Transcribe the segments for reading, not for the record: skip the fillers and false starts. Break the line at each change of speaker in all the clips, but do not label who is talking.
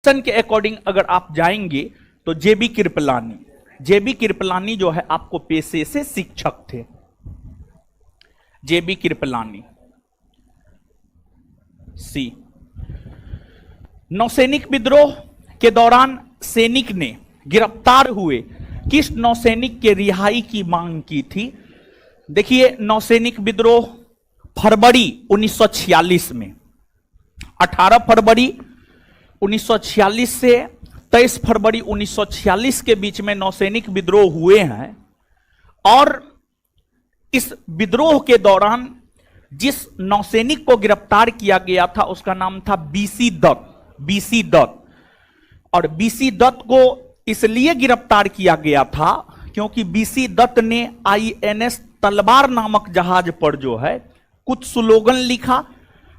के अकॉर्डिंग अगर आप जाएंगे तो जेबी कृपलानी जो है आपको पेशे से शिक्षक थे। जेबी कृपलानी। सी, नौसैनिक विद्रोह के दौरान सैनिक ने गिरफ्तार हुए किस नौसैनिक के रिहाई की मांग की थी? देखिए, नौसैनिक विद्रोह फरवरी 1946 में 18 फरवरी 1946 से 23 फरवरी 1946 के बीच में नौसैनिक विद्रोह हुए हैं। और इस विद्रोह के दौरान जिस नौसैनिक को गिरफ्तार किया गया था उसका नाम था बीसी दत्त। और बीसी दत्त को इसलिए गिरफ्तार किया गया था क्योंकि बीसी दत्त ने आईएनएस तलवार नामक जहाज पर जो है कुछ स्लोगन लिखा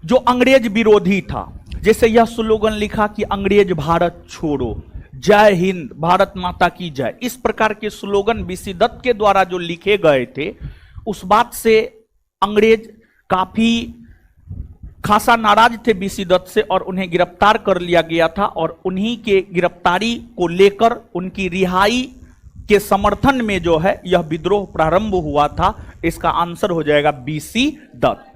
जो अंग्रेज विरोधी था। जैसे यह स्लोगन लिखा कि अंग्रेज भारत छोड़ो, जय हिंद, भारत माता की जय। इस प्रकार के स्लोगन बीसी दत्त के द्वारा जो लिखे गए थे, उस बात से अंग्रेज काफी खासा नाराज थे बीसी दत्त से और उन्हें गिरफ्तार कर लिया गया था। और उन्हीं के गिरफ्तारी को लेकर उनकी रिहाई के समर्थन में जो है यह विद्रोह प्रारंभ हुआ था। इसका आंसर हो जाएगा बीसी दत्त।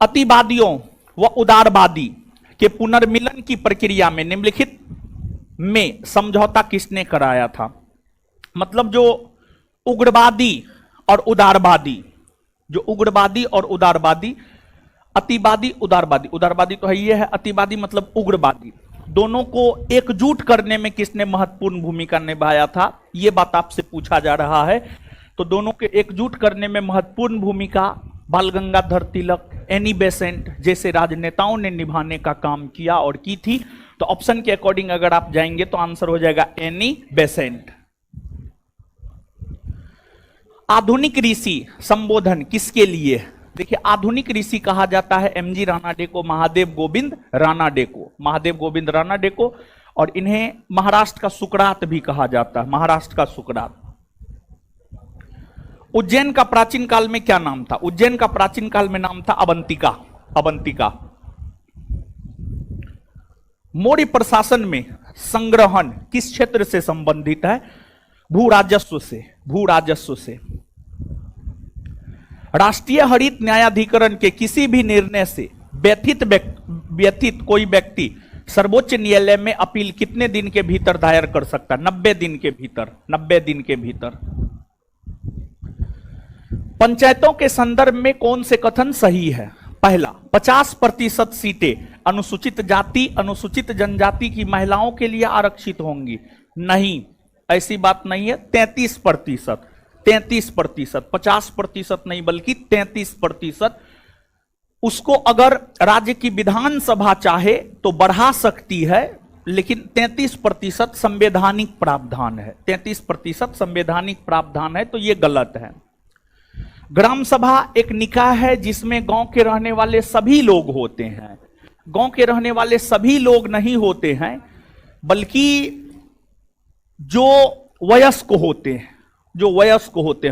अतिवादियों व उदारवादी के पुनर्मिलन की प्रक्रिया में निम्नलिखित में समझौता किसने कराया था? मतलब जो उग्रवादी और उदारवादी, जो उग्रवादी और उदारवादी, अतिवादी उदारवादी तो है ये है, अतिवादी मतलब उग्रवादी, दोनों को एकजुट करने में किसने महत्वपूर्ण भूमिका निभाया था? यह बात आपसे पूछा जा रहा है। तो दोनों के एकजुट करने में महत्वपूर्ण भूमिका बाल गंगाधर तिलक, एनी बेसेंट जैसे राजनेताओं ने निभाने का काम किया और की थी। तो ऑप्शन के अकॉर्डिंग अगर आप जाएंगे तो आंसर हो जाएगा एनी बेसेंट। आधुनिक ऋषि संबोधन किसके लिए? देखिए, आधुनिक ऋषि कहा जाता है एमजी रानाडे को, महादेव गोविंद रानाडे को। और इन्हें महाराष्ट्र का सुकरात भी कहा जाता है, महाराष्ट्र का सुकरात। उज्जैन का प्राचीन काल में क्या नाम था? उज्जैन का प्राचीन काल में नाम था अवंतिका। मौर्य प्रशासन में संग्रहण किस क्षेत्र से संबंधित है? भू राजस्व से। राष्ट्रीय हरित न्यायाधिकरण के किसी भी निर्णय से व्यथित कोई व्यक्ति सर्वोच्च न्यायालय में अपील कितने दिन के भीतर दायर कर सकता है? 90 दिन के भीतर। पंचायतों के संदर्भ में कौन से कथन सही है? पहला, 50% सीटें अनुसूचित जाति अनुसूचित जनजाति की महिलाओं के लिए आरक्षित होंगी। नहीं, ऐसी बात नहीं है। 33%, 50% नहीं बल्कि 33%। उसको अगर राज्य की विधानसभा चाहे तो बढ़ा सकती है, लेकिन 33% संवैधानिक प्रावधान है। 33% संवैधानिक प्रावधान है, तो यह गलत है। ग्राम सभा एक निकाय है जिसमें गांव के रहने वाले सभी लोग होते हैं। गांव के रहने वाले सभी लोग नहीं होते हैं, बल्कि जो वयस्क होते हैं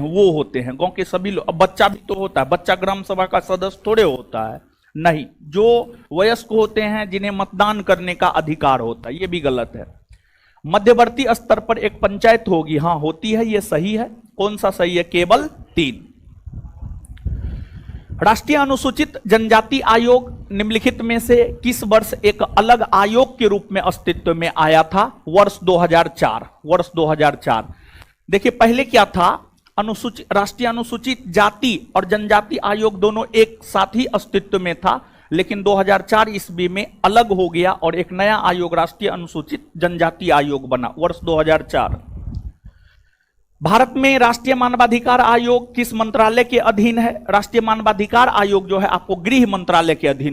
वो होते हैं। गांव के सभी लोग, अब बच्चा भी तो होता है, बच्चा ग्राम सभा का सदस्य थोड़े होता है। नहीं, जो वयस्क होते हैं जिन्हें मतदान करने का अधिकार होता है, ये भी गलत है। मध्यवर्ती स्तर पर एक पंचायत होगी, हाँ होती है, ये सही है। कौन सा सही है? केवल 3। राष्ट्रीय अनुसूचित जनजाति आयोग निम्नलिखित में से किस वर्ष एक अलग आयोग के रूप में अस्तित्व में आया था? वर्ष 2004। देखिए, पहले क्या था? राष्ट्रीय अनुसूचित जाति और जनजाति आयोग दोनों एक साथ ही अस्तित्व में था, लेकिन 2004 ईस्वी में अलग हो गया और एक नया आयोग राष्ट्रीय अनुसूचित जनजाति आयोग बना, वर्ष 2004। भारत में राष्ट्रीय मानवाधिकार आयोग किस मंत्रालय के अधीन है? राष्ट्रीय मानवाधिकार आयोग जो है आपको गृह मंत्रालय के अधीन